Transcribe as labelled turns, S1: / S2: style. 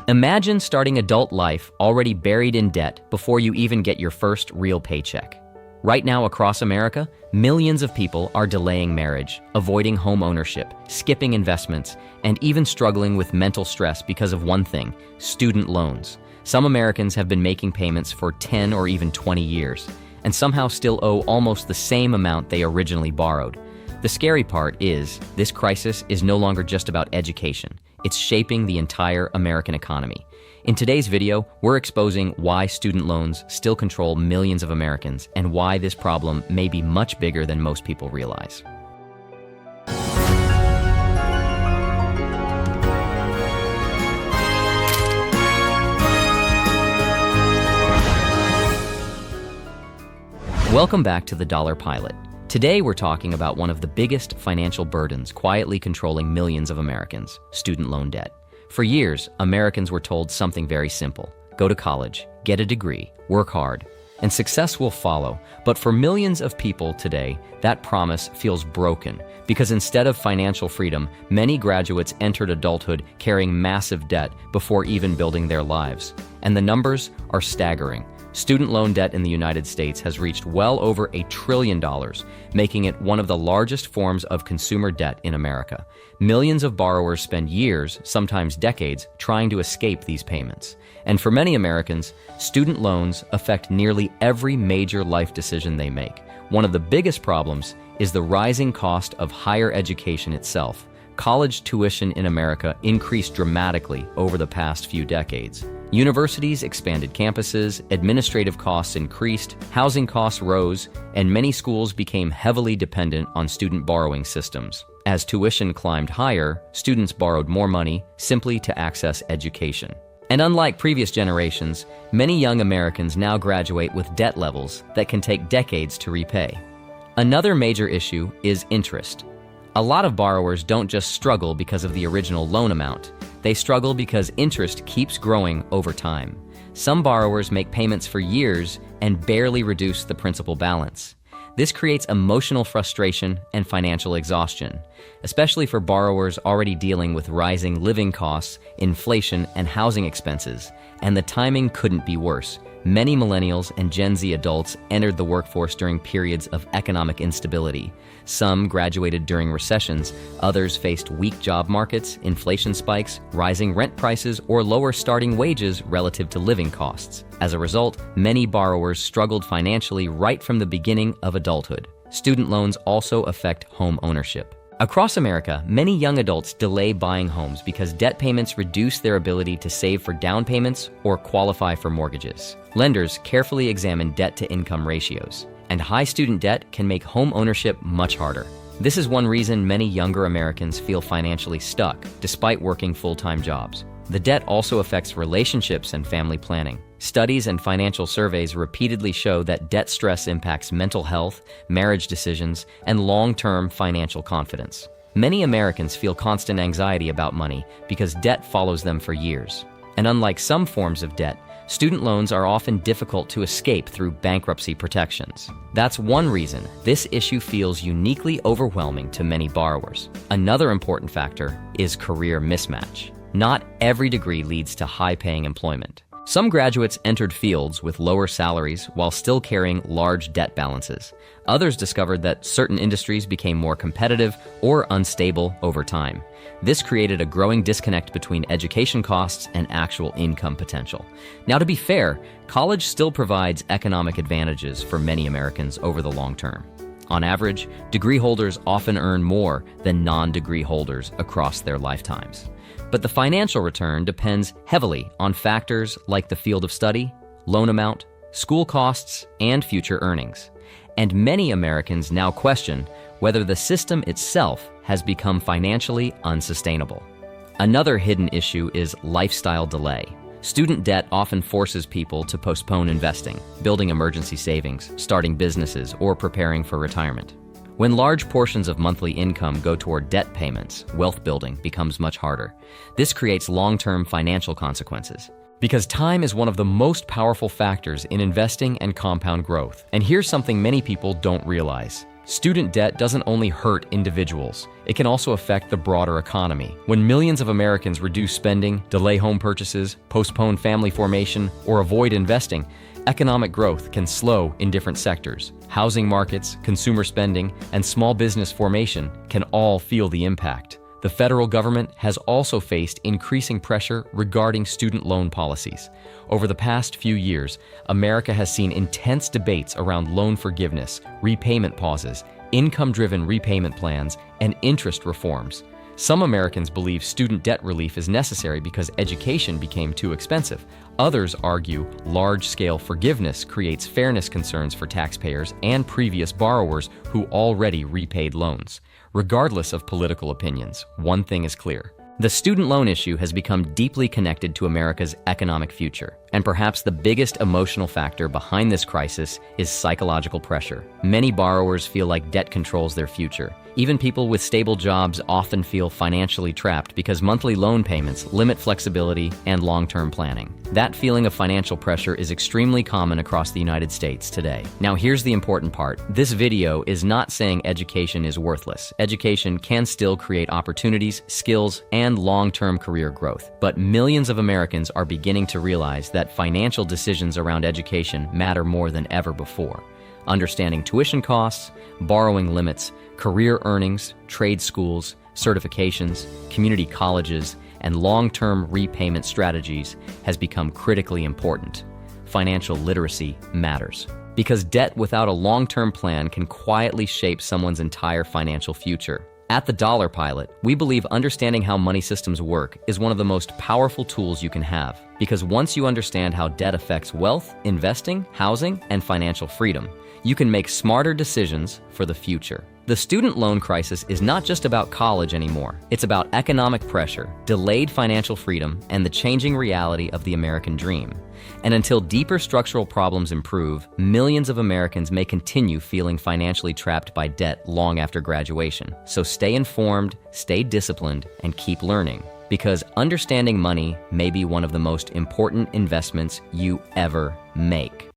S1: Imagine starting adult life already buried in debt before you even get your first real paycheck. Right now across America, millions of people are delaying marriage, avoiding home ownership, skipping investments, and even struggling with mental stress because of one thing: student loans. Some Americans have been making payments for 10 or even 20 years, and somehow still owe almost the same amount they originally borrowed. The scary part is, this crisis is no longer just about education. It's shaping the entire American economy. In today's video, we're exposing why student loans still control millions of Americans and why this problem may be much bigger than most people realize. Welcome back to the Dollar Pilot. Today we're talking about one of the biggest financial burdens quietly controlling millions of Americans: student loan debt. For years, Americans were told something very simple: go to college, get a degree, work hard, and success will follow. But for millions of people today, that promise feels broken because instead of financial freedom, many graduates entered adulthood carrying massive debt before even building their lives. And the numbers are staggering. Student loan debt in the United States has reached well over $1 trillion, making it one of the largest forms of consumer debt in America. Millions of borrowers spend years, sometimes decades, trying to escape these payments. And for many Americans, student loans affect nearly every major life decision they make. One of the biggest problems is the rising cost of higher education itself. College tuition in America increased dramatically over the past few decades. Universities expanded campuses, administrative costs increased, housing costs rose, and many schools became heavily dependent on student borrowing systems. As tuition climbed higher, students borrowed more money simply to access education. And unlike previous generations, many young Americans now graduate with debt levels that can take decades to repay. Another major issue is interest. A lot of borrowers don't just struggle because of the original loan amount. They struggle because interest keeps growing over time. Some borrowers make payments for years and barely reduce the principal balance. This creates emotional frustration and financial exhaustion, especially for borrowers already dealing with rising living costs, inflation, and housing expenses. And the timing couldn't be worse. Many millennials and Gen Z adults entered the workforce during periods of economic instability. Some graduated during recessions, others faced weak job markets, inflation spikes, rising rent prices, or lower starting wages relative to living costs. As a result, many borrowers struggled financially right from the beginning of adulthood. Student loans also affect home ownership. Across America, many young adults delay buying homes because debt payments reduce their ability to save for down payments or qualify for mortgages. Lenders carefully examine debt-to-income ratios, and high student debt can make home ownership much harder. This is one reason many younger Americans feel financially stuck despite working full-time jobs. The debt also affects relationships and family planning. Studies and financial surveys repeatedly show that debt stress impacts mental health, marriage decisions, and long-term financial confidence. Many Americans feel constant anxiety about money because debt follows them for years. And unlike some forms of debt, student loans are often difficult to escape through bankruptcy protections. That's one reason this issue feels uniquely overwhelming to many borrowers. Another important factor is career mismatch. Not every degree leads to high-paying employment. Some graduates entered fields with lower salaries while still carrying large debt balances. Others discovered that certain industries became more competitive or unstable over time. This created a growing disconnect between education costs and actual income potential. Now, to be fair, college still provides economic advantages for many Americans over the long term. On average, degree holders often earn more than non-degree holders across their lifetimes. But the financial return depends heavily on factors like the field of study, loan amount, school costs, and future earnings. And many Americans now question whether the system itself has become financially unsustainable. Another hidden issue is lifestyle delay. Student debt often forces people to postpone investing, building emergency savings, starting businesses, or preparing for retirement. When large portions of monthly income go toward debt payments, wealth building becomes much harder. This creates long-term financial consequences. Because time is one of the most powerful factors in investing and compound growth. And here's something many people don't realize. Student debt doesn't only hurt individuals, it can also affect the broader economy. When millions of Americans reduce spending, delay home purchases, postpone family formation, or avoid investing, economic growth can slow in different sectors. Housing markets, consumer spending, and small business formation can all feel the impact. The federal government has also faced increasing pressure regarding student loan policies. Over the past few years, America has seen intense debates around loan forgiveness, repayment pauses, income-driven repayment plans, and interest reforms. Some Americans believe student debt relief is necessary because education became too expensive. Others argue large-scale forgiveness creates fairness concerns for taxpayers and previous borrowers who already repaid loans. Regardless of political opinions, one thing is clear. The student loan issue has become deeply connected to America's economic future, and perhaps the biggest emotional factor behind this crisis is psychological pressure. Many borrowers feel like debt controls their future. Even people with stable jobs often feel financially trapped because monthly loan payments limit flexibility and long-term planning. That feeling of financial pressure is extremely common across the United States today. Now, here's the important part. This video is not saying education is worthless. Education can still create opportunities, skills, and long-term career growth. But millions of Americans are beginning to realize that financial decisions around education matter more than ever before. Understanding tuition costs, borrowing limits, career earnings, trade schools, certifications, community colleges, and long-term repayment strategies has become critically important. Financial literacy matters, because debt without a long-term plan can quietly shape someone's entire financial future. At the Dollar Pilot, we believe understanding how money systems work is one of the most powerful tools you can have, because once you understand how debt affects wealth, investing, housing, and financial freedom, you can make smarter decisions for the future. The student loan crisis is not just about college anymore. It's about economic pressure, delayed financial freedom, and the changing reality of the American dream. And until deeper structural problems improve, millions of Americans may continue feeling financially trapped by debt long after graduation. So stay informed, stay disciplined, and keep learning, because understanding money may be one of the most important investments you ever make.